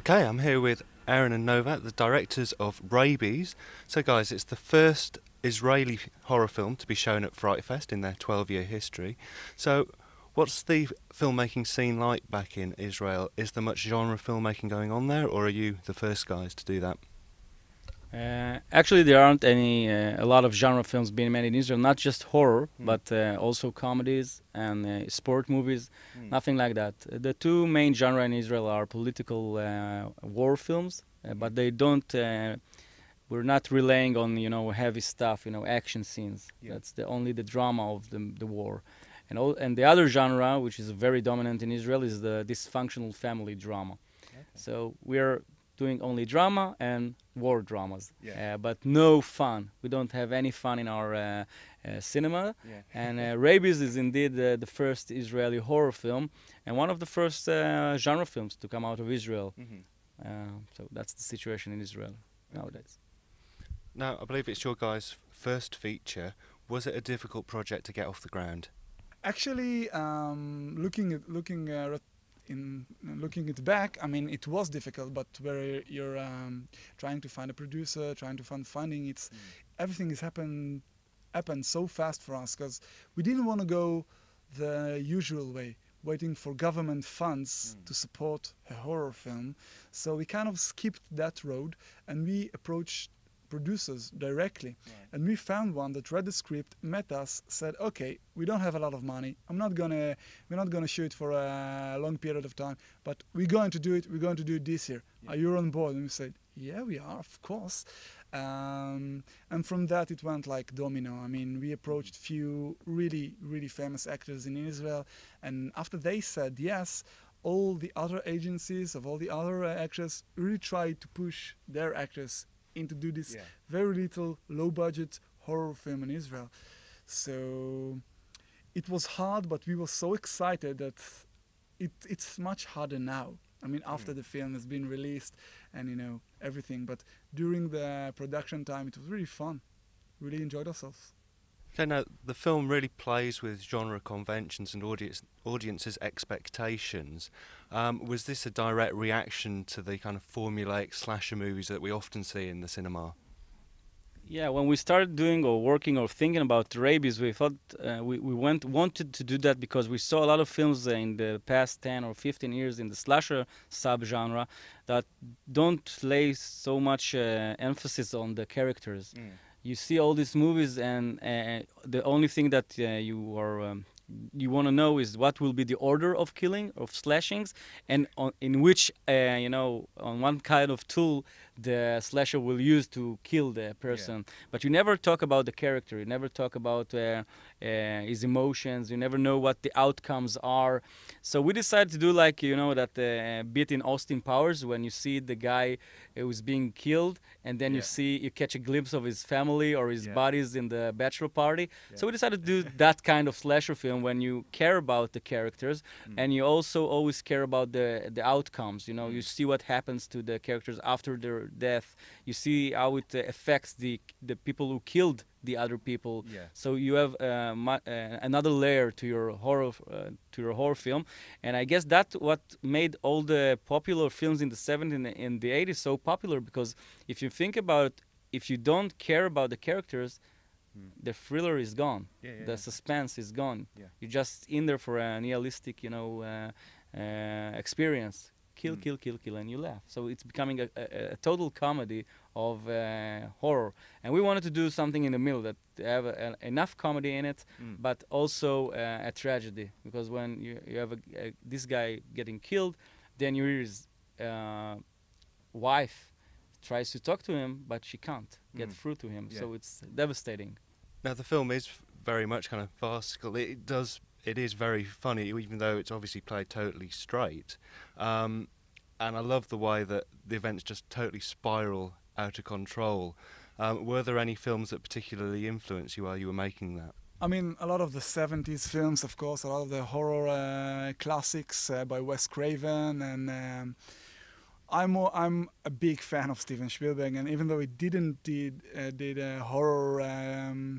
Okay, I'm here with Aharon and Navot, the directors of Rabies. So guys, it's the first Israeli horror film to be shown at FrightFest in their 12-year history. So what's the filmmaking scene like back in Israel? Is there much genre filmmaking going on there, or are you the first guys to do that? Actually, there aren't a lot of genre films being made in Israel, not just horror, but also comedies and sport movies, nothing like that. The two main genres in Israel are political war films, but they don't, we're not relying on, heavy stuff, action scenes. That's only the drama of the war. And the other genre, which is very dominant in Israel, is the dysfunctional family drama. Okay. So we're doing only drama and war dramas, but no fun. We don't have any fun in our cinema. And Rabies is indeed the first Israeli horror film and one of the first genre films to come out of Israel. So that's the situation in Israel nowadays. Now, I believe it's your guys' first feature. Was it a difficult project to get off the ground? Actually, looking it back, I mean, it was difficult, but where you're trying to find a producer, trying to find funding, everything has happened so fast for us because we didn't want to go the usual way, waiting for government funds to support a horror film. So we kind of skipped that road and we approached producers directly, and we found one that read the script, met us, said, okay, we don't have a lot of money, we're not gonna shoot for a long period of time, but we're going to do it this year. Are you on board? And we said, yeah, we are, of course. And from that it went like domino. I mean, we approached few really famous actors in Israel, and after they said yes, all the other agencies of all the other actors really tried to push their actors in to do this very little low-budget horror film in Israel. So it was hard, but we were so excited that it's much harder now. I mean, after the film has been released and everything, but during the production time it was really fun. Really enjoyed ourselves. Okay, now the film really plays with genre conventions and audience's expectations. Was this a direct reaction to the kind of formulaic slasher movies that we often see in the cinema? Yeah, when we started doing or working or thinking about Rabies, we thought we wanted to do that because we saw a lot of films in the past 10 or 15 years in the slasher subgenre that don't lay so much emphasis on the characters. You see all these movies, and the only thing that you want to know is what will be the order of killing, of slashings, and in which, on one kind of tool the slasher will use to kill the person. But you never talk about the character, you never talk about his emotions, you never know what the outcomes are. So we decided to do like, that bit in Austin Powers when you see the guy who's being killed, and then you catch a glimpse of his family or his bodies in the bachelor party. So we decided to do that kind of slasher film when you care about the characters and you also always care about the outcomes. You see what happens to the characters after their death. You see how it affects the people who killed the other people. So you have another layer to your horror film, and I guess that's what made all the popular films in the 70s and the 80s so popular, because if you think about it, if you don't care about the characters, the thriller is gone, the suspense is gone. You're just in there for a nihilistic experience. Kill, and you laugh. So it's becoming a total comedy of horror. And we wanted to do something in the middle that have enough comedy in it, but also a tragedy. Because when you have this guy getting killed, then his wife tries to talk to him, but she can't get through to him. So it's devastating. Now the film is very much kind of farcical. It is very funny, even though it's obviously played totally straight. And I love the way that the events just totally spiral out of control. Were there any films that particularly influenced you while you were making that? I mean, a lot of the 70s films, of course, a lot of the horror classics by Wes Craven, and I'm a big fan of Steven Spielberg, and even though he did horror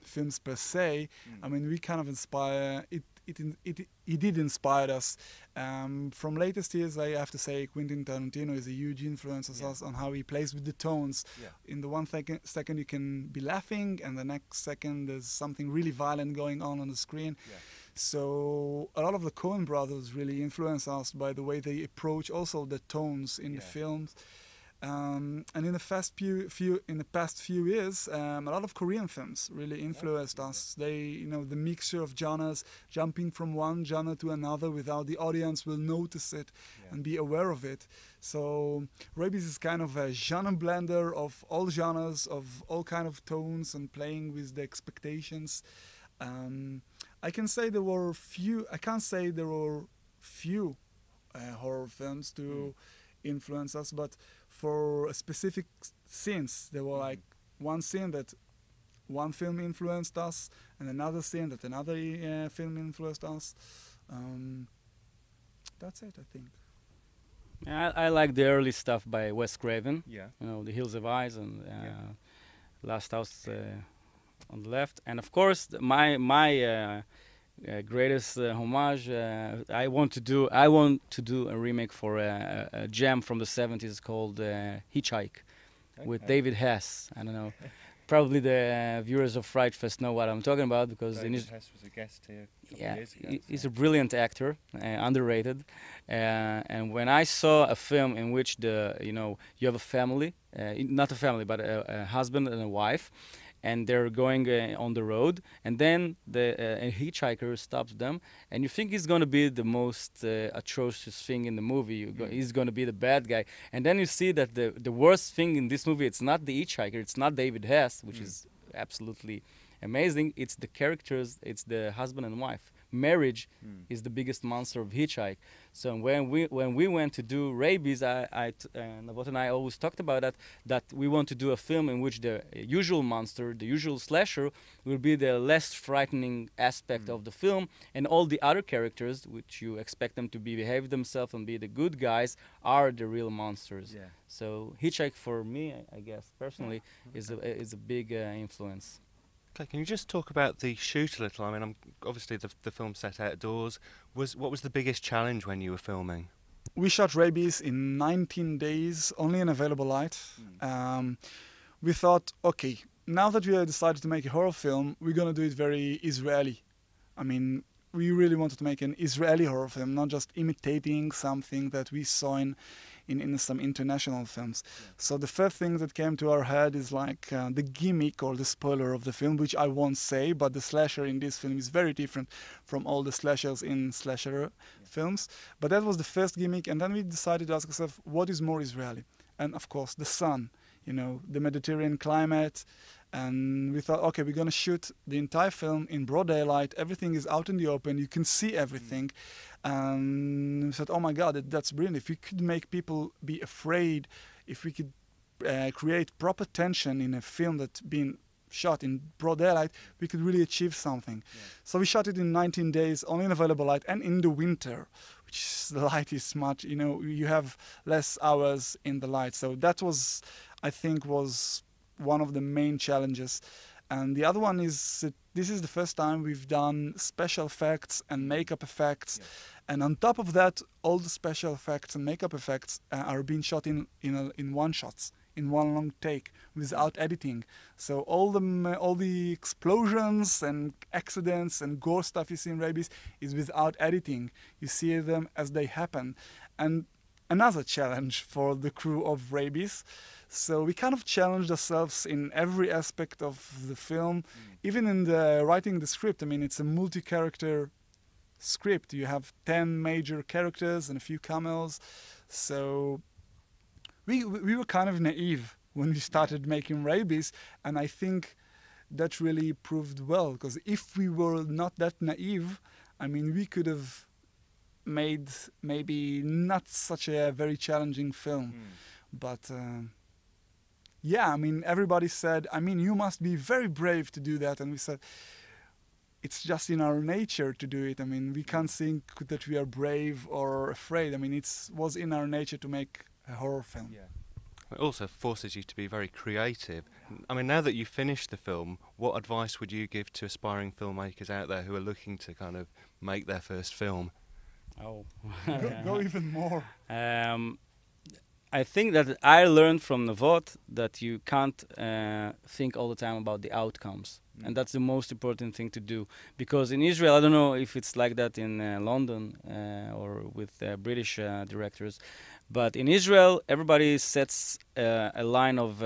films per se, I mean, we kind of inspire. he did inspire us. From latest years, I have to say Quentin Tarantino is a huge influence on us on how he plays with the tones. In the one second you can be laughing, and the next second there's something really violent going on the screen. So a lot of the Coen brothers really influence us by the way they approach also the tones in the films. And in the past few years, a lot of Korean films really influenced us. They, the mixture of genres, jumping from one genre to another without the audience will notice it and be aware of it. So Rabies is kind of a genre blender of all genres, of all kind of tones, and playing with the expectations. I can say there were few. I can't say there were few horror films to influence us, but for specific scenes, there were like one scene that one film influenced us, and another scene that another film influenced us. That's it, I think. I like the early stuff by Wes Craven. Yeah. The Hills of Eyes and Last House on the Left, and of course my greatest homage. I want to do a remake for a gem from the 70s called Hitchhike, with David Hess. I don't know. Probably the viewers of FrightFest know what I'm talking about, because David Hess was a guest here a couple of years ago. He's a brilliant actor, underrated. And when I saw a film in which you have a family, not a family, but a husband and a wife, and they're going on the road, and then a hitchhiker stops them, and you think he's going to be the most atrocious thing in the movie. He's going to be the bad guy, and then you see that the worst thing in this movie, it's not the hitchhiker, it's not David Hess, which is absolutely amazing. It's the characters, it's the husband and wife. Marriage is the biggest monster of Hitchhike. So when we went to do Rabies, Navot and I always talked about that we want to do a film in which the usual monster, the usual slasher, will be the less frightening aspect of the film, and all the other characters, which you expect them to behave themselves and be the good guys, are the real monsters. So Hitchhike, for me, I guess personally, is a big influence. Okay, can you just talk about the shoot a little? I mean, obviously the film set outdoors. What was the biggest challenge when you were filming? We shot Rabies in 19 days, only in available light. We thought, okay, now that we have decided to make a horror film, we're going to do it very Israeli. I mean, we really wanted to make an Israeli horror film, not just imitating something that we saw in some international films. So the first thing that came to our head is like the gimmick or the spoiler of the film, which I won't say, but the slasher in this film is very different from all the slashers in slasher films. But that was the first gimmick, and then we decided to ask ourselves, what is more Israeli? And of course, the sun, the Mediterranean climate. And we thought, okay, we're going to shoot the entire film in broad daylight. Everything is out in the open. You can see everything. And we said, oh my God, that's brilliant. If we could make people be afraid, if we could create proper tension in a film that's been shot in broad daylight, we could really achieve something. So we shot it in 19 days, only in available light, and in the winter, which the light is much, you have less hours in the light. So that was, I think, was one of the main challenges. And the other one is this is the first time we've done special effects and makeup effects. And on top of that, all the special effects and makeup effects are being shot in one shots, in one long take, without editing. So all the explosions and accidents and gore stuff you see in Rabies is without editing. You see them as they happen. And another challenge for the crew of Rabies. So we kind of challenged ourselves in every aspect of the film, even in the writing the script. I mean, it's a multi-character script. You have 10 major characters and a few cameos. So we were kind of naive when we started making Rabies, and I think that really proved well, because if we were not that naive, I mean, we could have made maybe not such a very challenging film. But yeah, I mean, everybody said, I mean, you must be very brave to do that. And we said, it's just in our nature to do it. I mean, we can't think that we are brave or afraid. I mean, it was in our nature to make a horror film. It also forces you to be very creative. I mean, now that you've finished the film, what advice would you give to aspiring filmmakers out there who are looking to kind of make their first film? Oh. Go even more. I think that I learned from Navot that you can't think all the time about the outcomes. And that's the most important thing to do. Because in Israel, I don't know if it's like that in London or with British directors, but in Israel, everybody sets a line of,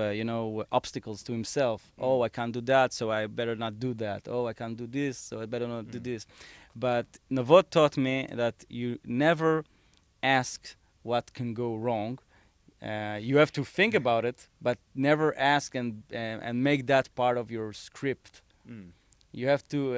obstacles to himself. Oh, I can't do that, so I better not do that. Oh, I can't do this, so I better not do this. But Navot taught me that you never ask what can go wrong. You have to think about it, but never ask and make that part of your script. You have to,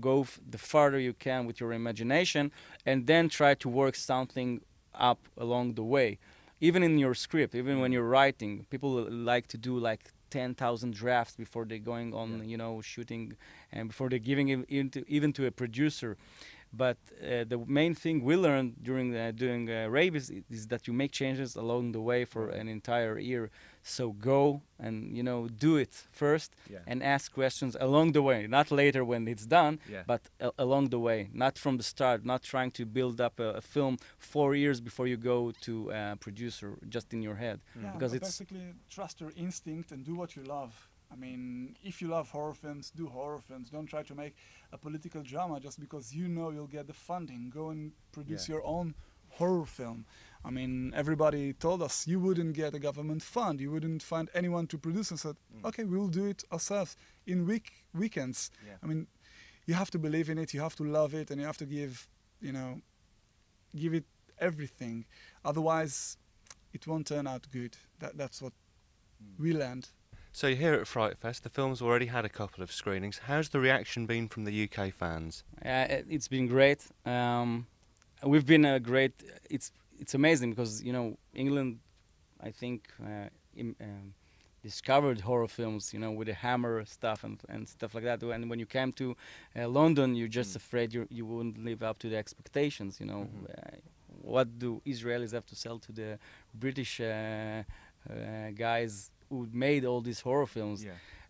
go the farther you can with your imagination, and then try to work something up along the way. Even in your script, even when you're writing, people like to do like 10,000 drafts before they're going on, shooting, and before they're giving it even to a producer. But the main thing we learned during doing Rabies is that you make changes along the way for an entire year. So go and do it first and ask questions along the way, not later when it's done, but along the way, not from the start, not trying to build up a film 4 years before you go to a producer just in your head. Yeah, because but it's basically trust your instinct and do what you love. I mean, if you love horror films, do horror films. Don't try to make a political drama just because you'll get the funding. Go and produce your own horror film. I mean, everybody told us you wouldn't get a government fund. You wouldn't find anyone to produce. And said, okay, we'll do it ourselves in weekends. I mean, you have to believe in it. You have to love it, and you have to give it everything. Otherwise, it won't turn out good. That's what we learned. So you're here at FrightFest. The film's already had a couple of screenings. How's the reaction been from the UK fans? it's been great. We've been great. It's amazing because England, I think, discovered horror films, with the Hammer stuff and stuff like that. And when you came to London, you're just afraid you wouldn't live up to the expectations. What do Israelis have to sell to the British guys who made all these horror films?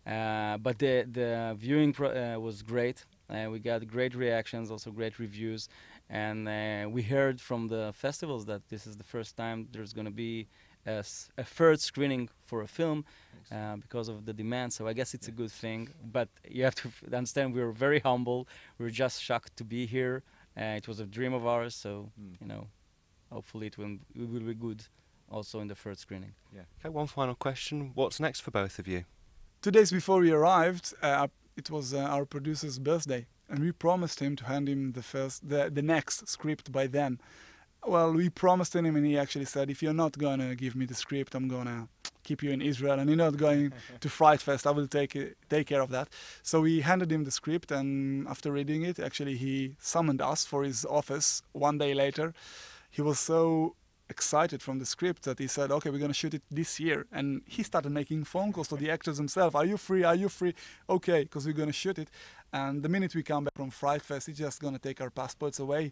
But the viewing was great. We got great reactions, also great reviews, and we heard from the festivals that this is the first time there's going to be a third screening for a film because of the demand. So I guess it's a good thing. But you have to understand we were very humble. We were just shocked to be here. It was a dream of ours. So hopefully it will be good also in the third screening. Okay, one final question. What's next for both of you? 2 days before we arrived, it was our producer's birthday, and we promised him to hand him the next script by then. Well, we promised him, and he actually said, if you're not going to give me the script, I'm going to keep you in Israel, and you're not going to FrightFest. I will take care of that. So we handed him the script, and after reading it, actually he summoned us for his office 1 day later. He was so excited from the script that he said, okay, we're going to shoot it this year. And he started making phone calls to the actors himself. Are you free? Are you free? Okay, because we're going to shoot it. And the minute we come back from FrightFest, he's just going to take our passports away.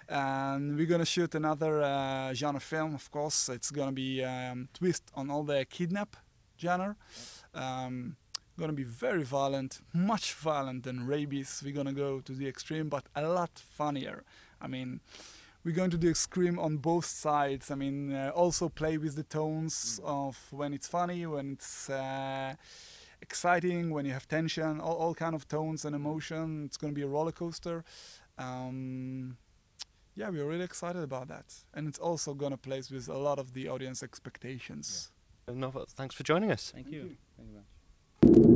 And we're going to shoot another genre film, of course. It's going to be twist on all the kidnap genre. Going to be very violent, much violent than Rabies. We're going to go to the extreme, but a lot funnier. I mean, we're going to do extreme on both sides. I mean, also play with the tones of when it's funny, when it's exciting, when you have tension, all kind of tones and emotion. It's going to be a roller coaster. Yeah, we're really excited about that. And it's also going to play with a lot of the audience expectations. Navot, thanks for joining us. Thank you. Thank you very much.